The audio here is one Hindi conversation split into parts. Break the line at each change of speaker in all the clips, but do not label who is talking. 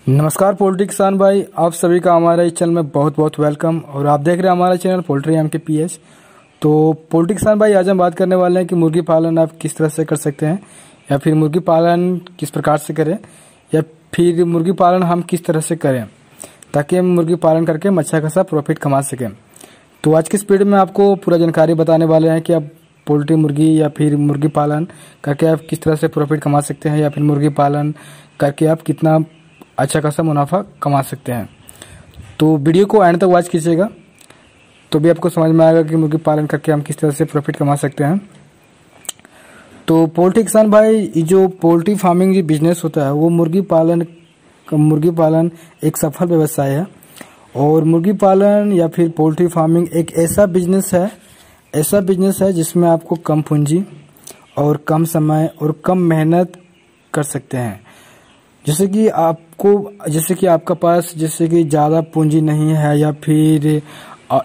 नमस्कार पोल्ट्री किसान भाई, आप सभी का हमारे इस चैनल में बहुत बहुत वेलकम। और आप देख रहे हैं हमारा चैनल पोल्ट्री MKPH। तो पोल्ट्री किसान भाई, आज हम बात करने वाले हैं कि मुर्गी पालन आप किस तरह से कर सकते हैं, या फिर मुर्गी पालन किस प्रकार से करें, या फिर मुर्गी पालन हम किस तरह से करें ताकि हम मुर्गी पालन करके अच्छा खासा प्रॉफिट कमा सकें। तो आज की इस वीडियो में आपको पूरा जानकारी बताने वाले हैं कि आप पोल्ट्री मुर्गी या फिर मुर्गी पालन करके आप किस तरह से प्रॉफिट कमा सकते हैं, या फिर मुर्गी पालन करके आप कितना अच्छा खासा मुनाफा कमा सकते हैं। तो वीडियो को एंड तक वॉच कीजिएगा तो भी आपको समझ में आएगा कि मुर्गी पालन करके हम किस तरह से प्रॉफिट कमा सकते हैं। तो पोल्ट्री किसान भाई, ये जो पोल्ट्री फार्मिंग जो बिजनेस होता है वो मुर्गी पालन एक सफल व्यवसाय है। और मुर्गी पालन या फिर पोल्ट्री फार्मिंग एक ऐसा बिजनेस है जिसमें आपको कम पूंजी और कम समय और कम मेहनत कर सकते हैं। जैसे कि आपका पास ज़्यादा पूंजी नहीं है, या फिर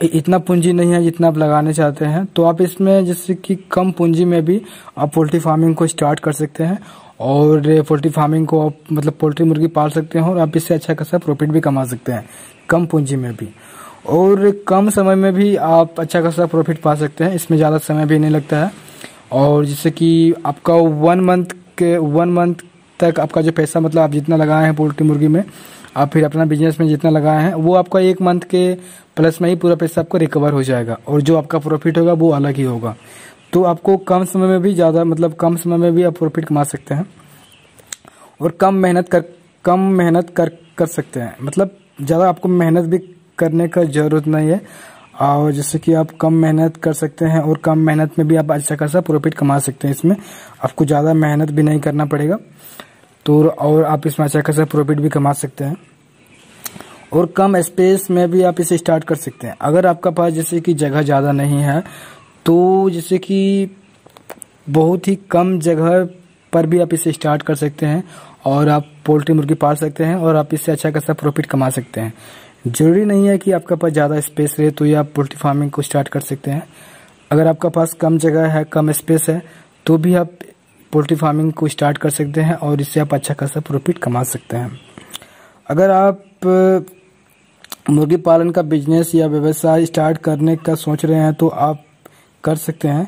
इतना पूंजी नहीं है जितना आप लगाने चाहते हैं, तो आप इसमें जैसे कि कम पूंजी में भी आप पोल्ट्री फार्मिंग को स्टार्ट कर सकते हैं। और पोल्ट्री फार्मिंग को आप पोल्ट्री मुर्गी पाल सकते हैं और आप इससे अच्छा खासा प्रॉफिट भी कमा सकते हैं कम पूंजी में भी, और कम समय में भी आप अच्छा खासा प्रॉफिट पा सकते हैं। इसमें ज़्यादा समय भी नहीं लगता है। और जैसे कि आपका 1 मंथ तक आपका जो पैसा आप जितना लगाए हैं पोल्ट्री मुर्गी में, आप फिर अपना बिजनेस में जितना लगाए हैं वो आपका 1 मंथ के प्लस में ही पूरा पैसा आपको रिकवर हो जाएगा, और जो आपका प्रॉफिट होगा वो अलग ही होगा। तो आपको कम समय में भी आप प्रॉफिट कमा सकते हैं, और कम मेहनत कर सकते हैं। ज़्यादा आपको मेहनत भी करने का ज़रूरत नहीं है। और जैसे कि आप कम मेहनत कर सकते हैं और कम मेहनत में भी आप अच्छा खासा प्रॉफिट कमा सकते हैं। इसमें आपको ज़्यादा मेहनत भी नहीं करना पड़ेगा, तो और आप इसमें अच्छा खासा प्रॉफिट भी कमा सकते हैं। और कम स्पेस में भी आप इसे स्टार्ट कर सकते हैं। अगर आपका पास जैसे कि जगह ज़्यादा नहीं है, तो जैसे कि बहुत ही कम जगह पर भी आप इसे स्टार्ट कर सकते हैं और आप पोल्ट्री मुर्गी पाल सकते हैं, और आप इससे अच्छा खासा प्रॉफिट कमा सकते हैं। जरूरी नहीं है कि आपका पास ज़्यादा स्पेस रहे तो ये आप पोल्ट्री फार्मिंग को स्टार्ट कर सकते हैं। अगर आपका पास कम जगह है, कम स्पेस है, तो भी आप पोल्ट्री फार्मिंग को स्टार्ट कर सकते हैं और इससे आप अच्छा खासा प्रॉफिट कमा सकते हैं। अगर आप मुर्गी पालन का बिजनेस या व्यवसाय स्टार्ट करने का सोच रहे हैं तो आप कर सकते हैं।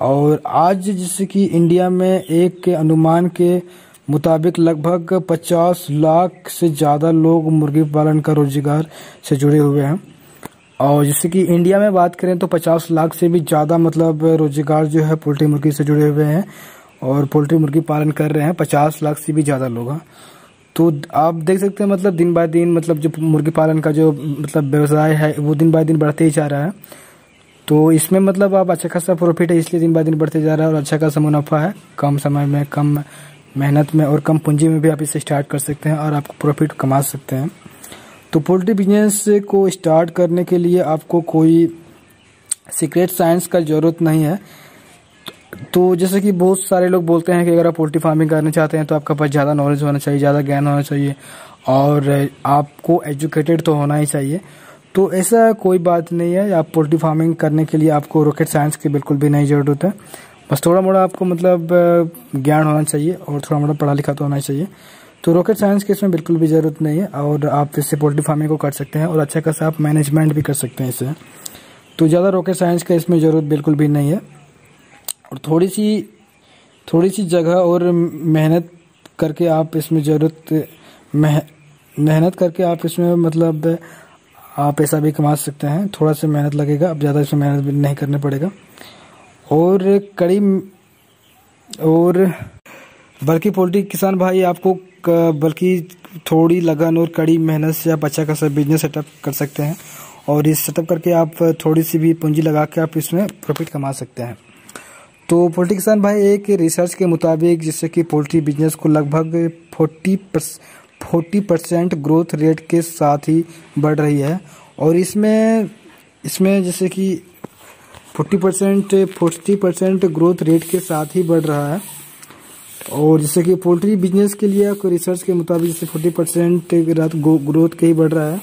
और आज जैसे कि इंडिया में एक के अनुमान के मुताबिक लगभग 50 लाख से ज़्यादा लोग मुर्गी पालन का रोजगार से जुड़े हुए हैं। और जैसे कि इंडिया में बात करें तो 50 लाख से भी ज़्यादा रोजगार जो है पोल्ट्री मुर्गी से जुड़े हुए हैं, और पोल्ट्री मुर्गी पालन कर रहे हैं 50 लाख से भी ज़्यादा लोग हैं। तो आप देख सकते हैं दिन बाय दिन जो मुर्गी पालन का जो व्यवसाय है वो दिन बाय दिन बढ़ते ही जा रहा है। तो इसमें आप अच्छा खासा प्रॉफिट है, इसलिए दिन बाय दिन बढ़ते जा रहा है और अच्छा खासा मुनाफा है। कम समय में, कम मेहनत में और कम पूंजी में भी आप इसे स्टार्ट कर सकते हैं और आप प्रॉफिट कमा सकते हैं। तो पोल्ट्री बिजनेस को स्टार्ट करने के लिए आपको कोई सीक्रेट साइंस का ज़रूरत नहीं है। तो जैसे कि बहुत सारे लोग बोलते हैं कि अगर आप पोल्ट्री फार्मिंग करना चाहते हैं तो आपके पास ज़्यादा नॉलेज होना चाहिए, ज़्यादा ज्ञान होना चाहिए, और आपको एजुकेटेड तो होना ही चाहिए। तो ऐसा कोई बात नहीं है। आप पोल्ट्री फार्मिंग करने के लिए आपको रॉकेट साइंस की बिल्कुल भी नहीं ज़रूरत है। बस थोड़ा मोड़ा आपको ज्ञान होना चाहिए और थोड़ा मोड़ा पढ़ा लिखा तो होना चाहिए। तो रॉकेट साइंस की इसमें बिल्कुल भी ज़रूरत नहीं है, और आप इससे पोल्ट्री फार्मिंग को कर सकते हैं और अच्छा खासा आप मैनेजमेंट भी कर सकते हैं इससे। तो ज़्यादा रॉकेट साइंस का इसमें ज़रूरत बिल्कुल भी नहीं है। और थोड़ी सी जगह और मेहनत करके आप इसमें आप पैसा भी कमा सकते हैं। थोड़ा सा मेहनत लगेगा, अब ज़्यादा इसमें मेहनत भी नहीं करना पड़ेगा। और बल्कि पोल्ट्री किसान भाई, आपको बल्कि थोड़ी लगन और कड़ी मेहनत से आप अच्छा खासा बिजनेस सेटअप कर सकते हैं, और इस सेटअप करके आप थोड़ी सी भी पूंजी लगा के आप इसमें प्रॉफिट कमा सकते हैं। तो पोल्ट्री किसान भाई, एक रिसर्च के मुताबिक जिससे कि पोल्ट्री बिजनेस को लगभग 40% ग्रोथ रेट के साथ ही बढ़ रही है। और इसमें जैसे कि 40% ग्रोथ रेट के साथ ही बढ़ रहा है। और जैसे कि पोल्ट्री बिजनेस के लिए आपको रिसर्च के मुताबिक जैसे 40% ग्रोथ के ही बढ़ रहा है,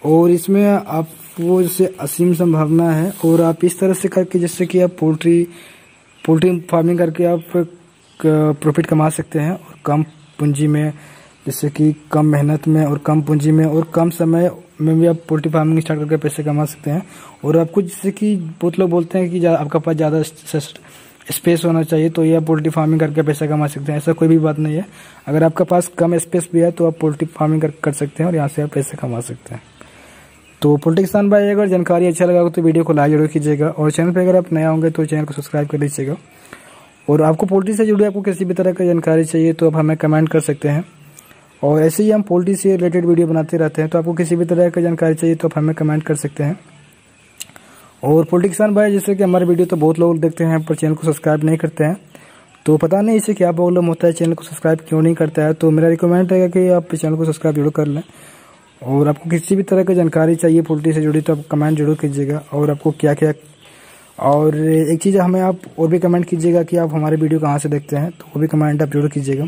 और इसमें आपको जैसे असीम संभावना है। और आप इस तरह से करके जैसे कि आप पोल्ट्री फार्मिंग करके आप प्रॉफिट कमा सकते हैं, और कम पूंजी में जिससे कि कम मेहनत में और कम पूंजी में और कम समय में भी आप पोल्ट्री फार्मिंग स्टार्ट करके पैसे कमा सकते हैं। और आपको जैसे कि बहुत लोग बोलते हैं कि आपका पास ज़्यादा स्पेस होना चाहिए तो ये आप पोल्ट्री फार्मिंग करके पैसा कमा सकते हैं। ऐसा कोई भी बात नहीं है। अगर आपका पास कम स्पेस भी है तो आप पोल्ट्री फार्मिंग कर सकते हैं और यहाँ से आप पैसे कमा सकते हैं। तो पोल्ट्री किसान भाई, अगर जानकारी अच्छा लगा हो तो वीडियो को लाइक जरूर कीजिएगा और चैनल पर अगर आप नया होंगे तो चैनल को सब्सक्राइब कर लीजिएगा। और आपको पोल्ट्री से जुड़ी आपको किसी भी तरह की जानकारी चाहिए तो आप हमें कमेंट कर सकते हैं। और ऐसे ही हम पोल्ट्री से रिलेटेड वीडियो बनाते रहते हैं, तो आपको किसी भी तरह की जानकारी चाहिए तो आप हमें कमेंट कर सकते हैं। और पोल्ट्री किसान भाई, जैसे कि हमारे वीडियो तो बहुत लोग देखते हैं पर चैनल को सब्सक्राइब नहीं करते हैं, तो पता नहीं इससे क्या प्रॉब्लम होता है, चैनल को सब्सक्राइब क्यों नहीं करता है। तो मेरा रिकमेंड है कि आप चैनल को सब्सक्राइब जरूर कर लें। और आपको किसी भी तरह की जानकारी चाहिए पोल्ट्री से जुड़ी तो आप कमेंट जरूर कीजिएगा। और आपको क्या क्या, और एक चीज़ हमें आप और भी कमेंट कीजिएगा कि आप हमारे वीडियो कहाँ से देखते हैं, तो वो भी कमेंट आप जरूर कीजिएगा।